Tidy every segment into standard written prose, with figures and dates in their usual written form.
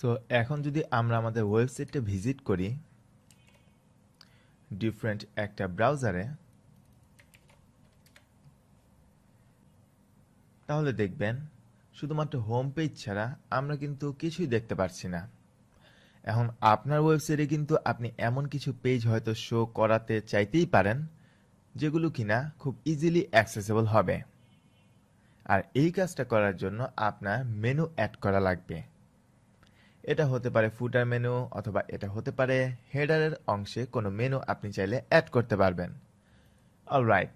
So এখন যদি আমরা আমাদের ওয়েবসাইটটা ভিজিট করি ডিফারেন্ট একটা ব্রাউজারে, তাহলে দেখবেন শুধুমাত্র হোম পেজ ছাড়া আমরা কিন্তু কিছুই দেখতে পারছি না। এখন আপনার ওয়েবসাইটে কিন্তু আপনি এমন কিছু পেজ হয়তো শো করাতে চাইতেই পারেন যেগুলো কিনা খুব ইজিলি অ্যাক্সেসেবল হবে। আর এই কাজটা করার জন্য আপনার মেনু অ্যাড করা লাগবে। এটা হতে পারে ফুটার মেনু, অথবা এটা হতে পারে হেডারের অংশে কোনো মেনু আপনি চাইলে অ্যাড করতে পারবেন। অলরাইট,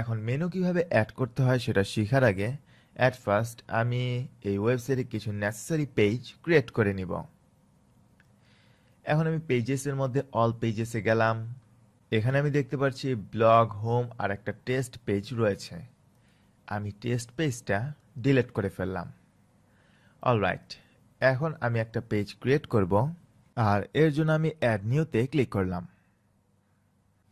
এখন মেনু কিভাবে অ্যাড করতে হয় সেটা শেখার আগে অ্যাট ফার্স্ট আমি এই ওয়েবসাইটে কিছু নেসেসারি পেজ ক্রিয়েট করে নিব। এখন আমি পেজেসের মধ্যে অল পেজেসে গেলাম। এখানে আমি দেখতে পাচ্ছি ব্লগ, হোম আর একটা টেস্ট পেজ রয়েছে। আমি টেস্ট পেজটা ডিলিট করে ফেললাম। অলরাইট, এখন আমি একটা পেজ ক্রিয়েট করব, আর এর জন্য আমি অ্যাড নিউতে ক্লিক করলাম।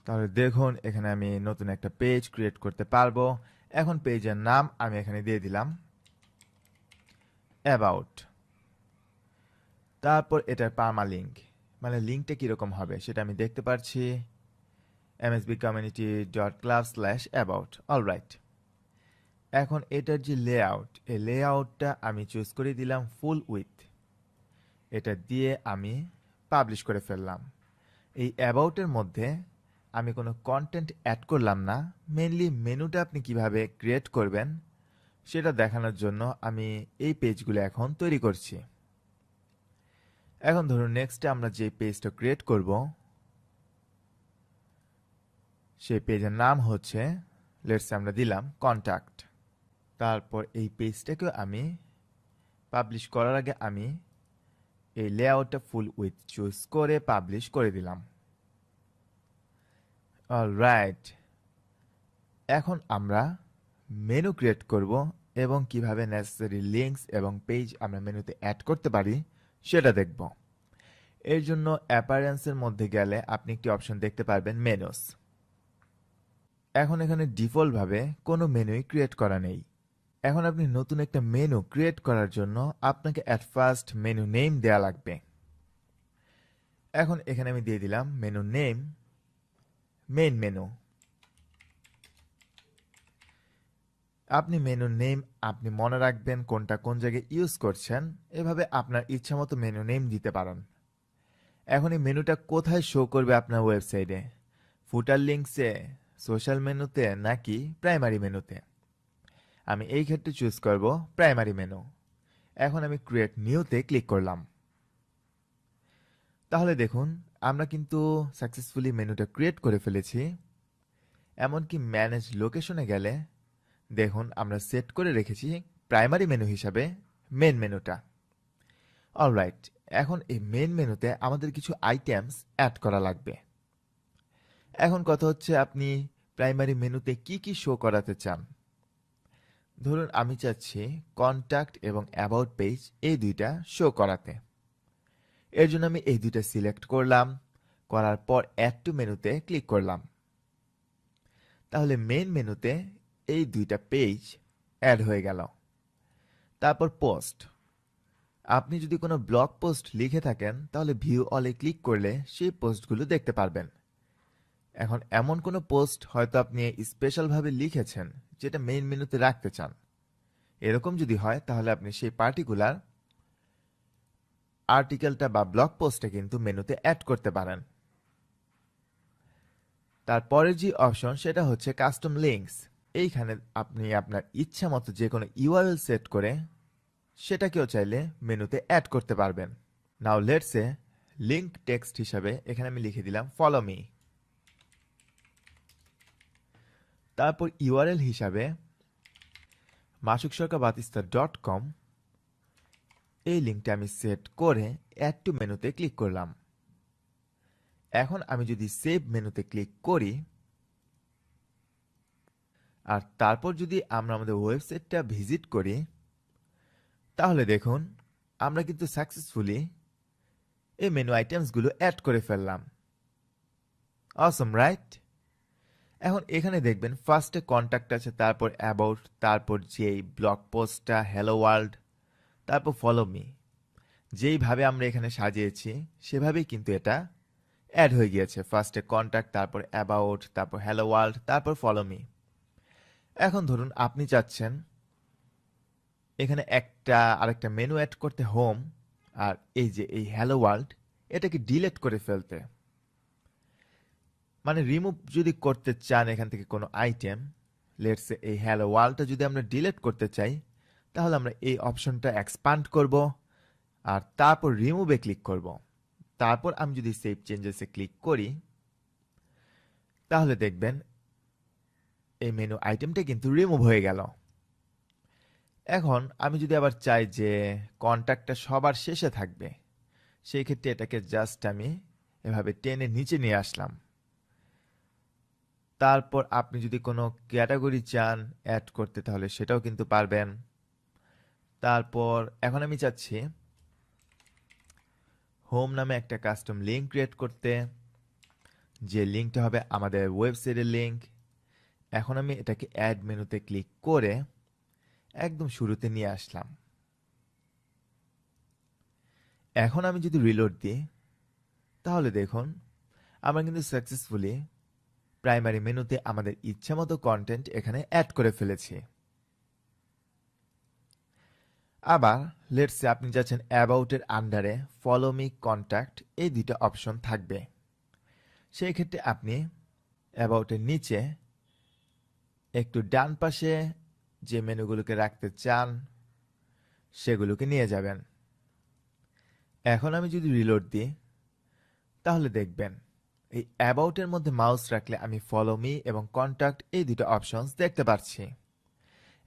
তাহলে দেখুন এখানে আমি নতুন একটা পেজ ক্রিয়েট করতে পারবো। এখন পেজের নাম আমি এখানে দিয়ে দিলাম অ্যাবাউট। তারপর এটার পার্মালিঙ্ক, মানে লিঙ্কটা কীরকম হবে সেটা আমি দেখতে পাচ্ছি msbcommunity.club/about। অলরাইট, এখন এটার যে লেআউট, এই লেআউটটা আমি চুজ করে দিলাম ফুল উইথ। এটা দিয়ে আমি পাবলিশ করে ফেললাম। এই অ্যাবাউটের মধ্যে আমি কোনো কন্টেন্ট অ্যাড করলাম না, মেনলি মেনুটা আপনি কিভাবে ক্রিয়েট করবেন সেটা দেখানোর জন্য আমি এই পেজগুলো এখন তৈরি করছি। এখন ধরুন নেক্সটে আমরা যে পেজটা ক্রিয়েট করব সেই পেজের নাম হচ্ছে, লেটস আমরা দিলাম কন্ট্যাক্ট। তারপর এই পেজটাকেও আমি পাবলিশ করার আগে আমি এই লেআউটটা ফুল উইথ চুজ করে পাবলিশ করে দিলাম। অলরাইট, এখন আমরা মেনু ক্রিয়েট করব এবং কিভাবে নেসেসারি লিঙ্কস এবং পেজ আমরা মেনুতে অ্যাড করতে পারি সেটা দেখব। এর জন্য অ্যাপারেন্সের মধ্যে গেলে আপনি একটি অপশন দেখতে পারবেন মেনুস। এখন এখানে ডিফল্টভাবে কোনো মেনুই ক্রিয়েট করা নেই। এখন আপনি নতুন একটা মেনু ক্রিয়েট করার জন্য আপনাকে অ্যাট ফার্স্ট মেনু নেম দেওয়া লাগবে। এখন এখানে আমি দিয়ে দিলাম মেনু নেম মেইন মেনু। আপনি মেনু নেম আপনি মনে রাখবেন কোনটা কোন জায়গায় ইউজ করছেন, এভাবে আপনার ইচ্ছা মতো মেনু নেম দিতে পারেন। এখন এই মেনুটা কোথায় শো করবে আপনার ওয়েবসাইটে, ফুটার লিঙ্কসে, সোশ্যাল মেনুতে নাকি প্রাইমারি মেনুতে? আমি এই ক্ষেত্রে চুজ করব প্রাইমারি মেনু। এখন আমি ক্রিয়েট নিউতে ক্লিক করলাম। তাহলে দেখুন আমরা কিন্তু সাকসেসফুলি মেনুটা ক্রিয়েট করে ফেলেছি। এমনকি ম্যানেজ লোকেশনে গেলে দেখুন আমরা সেট করে রেখেছি প্রাইমারি মেনু হিসাবে মেন মেনুটা। অলরাইট, এখন এই মেন মেনুতে আমাদের কিছু আইটেমস অ্যাড করা লাগবে। এখন কথা হচ্ছে আপনি প্রাইমারি মেনুতে কি কি শো করাতে চান। ধরুন আমি চাচ্ছি কন্ট্যাক্ট এবং অ্যাবাউট পেজ এই দুইটা শো করাতে। এর জন্য আমি এই দুইটা সিলেক্ট করলাম, করার পর অ্যাড টু মেনুতে ক্লিক করলাম। তাহলে মেন মেনুতে এই দুইটা পেজ অ্যাড হয়ে গেল। তারপর পোস্ট, আপনি যদি কোনো ব্লগ পোস্ট লিখে থাকেন তাহলে ভিউ অলে ক্লিক করলে সেই পোস্টগুলো দেখতে পারবেন। এখন এমন কোনো পোস্ট হয়তো আপনি স্পেশালভাবে লিখেছেন যেটা মেইন মেনুতে রাখতে চান, এরকম যদি হয় তাহলে আপনি সেই পার্টিকুলার আর্টিকেলটা বা ব্লগ পোস্টটা কিন্তু মেনুতে অ্যাড করতে পারেন। তারপরের যে অপশন সেটা হচ্ছে কাস্টম লিঙ্কস। এইখানে আপনি আপনার ইচ্ছা মতো যে কোনো ইউআরএল সেট করে সেটাকেও চাইলে মেনুতে অ্যাড করতে পারবেন। Now let's say link text হিসাবে এখানে আমি লিখে দিলাম ফলো মি। তারপর ইউআরএল হিসাবে masuksorkabatista.com এই লিঙ্কটা আমি সেট করে অ্যাড টু মেনুতে ক্লিক করলাম। এখন আমি যদি সেভ মেনুতে ক্লিক করি আর তারপর যদি আমরা আমাদের ওয়েবসাইটটা ভিজিট করি, তাহলে দেখুন আমরা কিন্তু সাকসেসফুলি এই মেনু আইটেমসগুলো অ্যাড করে ফেললাম। অসম, রাইট? এখন এখানে দেখবেন ফার্স্টে কন্ট্যাক্ট আছে, তারপর অ্যাবাউট, তারপর যে ব্লগ পোস্টটা হ্যালো ওয়ার্ল্ড, তারপর ফলো মি, যেইভাবে আমরা এখানে সাজিয়েছি সেভাবেই কিন্তু এটা অ্যাড হয়ে গিয়েছে। ফার্স্টে কন্ট্যাক্ট, তারপর অ্যাবাউট, তারপর হ্যালো ওয়ার্ল্ড, তারপর ফলো মি। এখন ধরুন আপনি চাচ্ছেন এখানে আরেকটা মেনু অ্যাড করতে, হোম, আর এই যে এই হ্যালো ওয়ার্ল্ড এটাকে ডিলিট করে ফেলতে। মানে রিমুভ যদি করতে চান এখান থেকে কোনো আইটেম, লেটস সে এই হ্যালো ওয়ার্ল্ডটা যদি আমরা ডিলিট করতে চাই, তাহলে আমরা এই অপশনটা এক্সপান্ড করব আর তারপর রিমুভে ক্লিক করব। তারপর আমি যদি সেভ চেঞ্জেসে ক্লিক করি, তাহলে দেখবেন এই মেনু আইটেমটা কিন্তু রিমুভ হয়ে গেল। এখন আমি যদি আবার চাই যে কন্ট্যাক্টটা সবার শেষে থাকবে, সেই ক্ষেত্রে এটাকে জাস্ট আমি এভাবে টেনে নিচে নিয়ে আসলাম। তারপর আপনি যদি কোনো ক্যাটাগরি চান অ্যাড করতে, তাহলে সেটাও কিন্তু পারবেন। তারপর এখন আমি চাচ্ছি হোম নামে একটা কাস্টম লিঙ্ক ক্রিয়েট করতে, যে লিঙ্কটা হবে আমাদের ওয়েবসাইটের লিঙ্ক। এখন আমি এটাকে অ্যাড মেনুতে ক্লিক করে একদম শুরুতে নিয়ে আসলাম। এখন আমি যদি রিলোড দিই, তাহলে দেখুন আমরা কিন্তু সাকসেসফুলি প্রাইমারি মেনুতে আমাদের ইচ্ছামতো কন্টেন্ট এখানে অ্যাড করে ফেলেছি। আবার লেটস সে আপনি যাচ্ছেন অ্যাবাউটের আন্ডারে ফলো মি, কন্ট্যাক্ট, এই দুটো অপশন থাকবে। সেই ক্ষেত্রে আপনি অ্যাবাউটের নিচে একটু ডান পাশে যে মেনুগুলোকে রাখতে চান সেগুলোকে নিয়ে যাবেন। এখন আমি যদি রিলোড দিই, তাহলে দেখবেন এই অ্যাবাউটের মধ্যে মাউস রাখলে আমি ফলো মি এবং কন্ট্যাক্ট এই দুটো অপশনস দেখতে পাচ্ছি।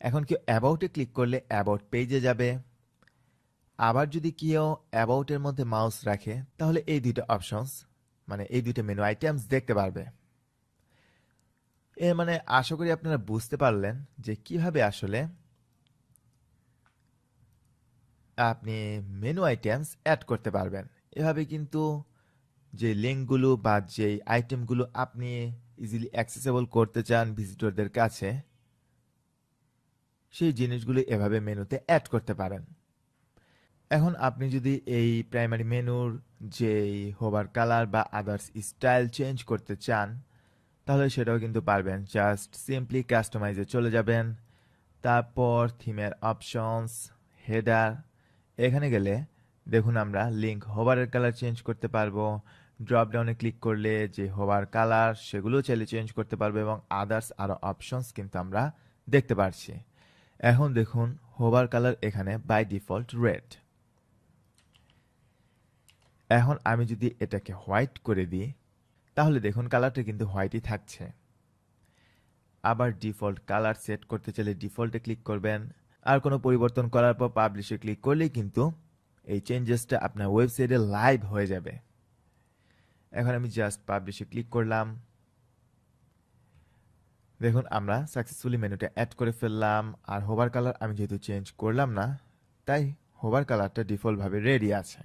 এখন কেউ অ্যাবাউটে ক্লিক করলে অ্যাবাউট পেজে যাবে। আবার যদি কেউ অ্যাবাউটের মধ্যে মাউস রাখে, তাহলে এই দুটো অপশনস মানে এই দুটো মেনু আইটেমস দেখতে পারবে। এর মানে আশা করি আপনারা বুঝতে পারলেন যে কিভাবে আসলে আপনি মেনু আইটেমস অ্যাড করতে পারবেন। এভাবে কিন্তু যে লিঙ্কগুলো বা যে আইটেমগুলো আপনি ইজিলি অ্যাক্সেসেবল করতে চান ভিজিটরদের কাছে, সেই জিনিসগুলো এভাবে মেনুতে অ্যাড করতে পারেন। এখন আপনি যদি এই প্রাইমারি মেনুর যেই হোভার কালার বা আদার্স স্টাইল চেঞ্জ করতে চান, তাহলে সেটাও কিন্তু পারবেন। জাস্ট সিম্পলি কাস্টমাইজে চলে যাবেন, তারপর থিমের অপশনস, হেডার, এখানে গেলে দেখুন আমরা লিঙ্ক হোভারের কালার চেঞ্জ করতে পারবো। ড্রপ ডাউনে ক্লিক করলে যে হোভার কালার সেগুলো চাইলে চেঞ্জ করতে পারবো এবং আদার্স আরো অপশনস কিন্তু আমরা দেখতে পারছি। এখন দেখুন হোভার কালার এখানে বাই ডিফল্ট রেড। এখন আমি যদি এটাকে হোয়াইট করে দিই, তাহলে দেখুন কালারটা কিন্তু হোয়াইটই থাকছে। আবার ডিফল্ট কালার সেট করতে চাইলে ডিফল্টে ক্লিক করবেন, আর কোনো পরিবর্তন করার পর পাবলিশে ক্লিক করলেই কিন্তু এই চেঞ্জেসটা আপনার ওয়েবসাইটে লাইভ হয়ে যাবে। এখন আমি জাস্ট পাবলিশে ক্লিক করলাম, দেখুন আমরা সাকসেসফুলি মেনুটা অ্যাড করে ফেললাম। আর হোভার কালার আমি যেহেতু চেঞ্জ করলাম না, তাই হোভার কালারটা ডিফল্টভাবে রেডি আছে।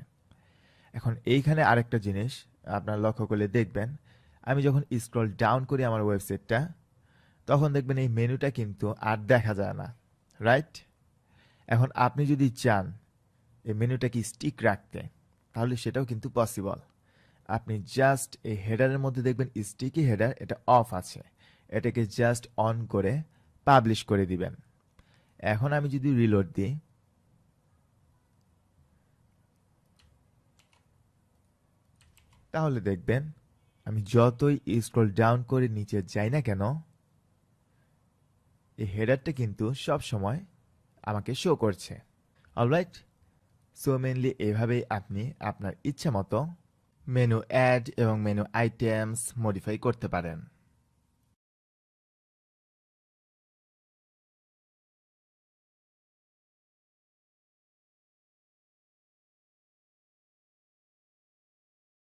এখন এইখানে আরেকটা জিনিস আপনারা লক্ষ্য করলে দেখবেন, আমি যখন স্ক্রল ডাউন করি আমার ওয়েবসাইটটা, তখন দেখবেন এই মেনুটা কিন্তু আর দেখা যায় না, রাইট? এখন আপনি যদি চান এই মেনুটাকে স্টিক রাখতে, তাহলে সেটাও কিন্তু পসিবল। আপনি জাস্ট এই হেডারের মধ্যে দেখবেন স্টিকি হেডার, এটা অফ আছে, এটাকে জাস্ট অন করে পাবলিশ করে দিবেন। এখন আমি যদি রিলোড দিই, তাহলে দেখবেন আমি যতই স্ক্রল ডাউন করে নিচে যাই না কেন, এই হেডারটা কিন্তু সব সময় আমাকে শো করছে। অলরাইট, সো মেনলি এভাবেই আপনি আপনার ইচ্ছা মতো মেনু অ্যাড এবং মেনু আইটেমস মডিফাই করতে পারেন।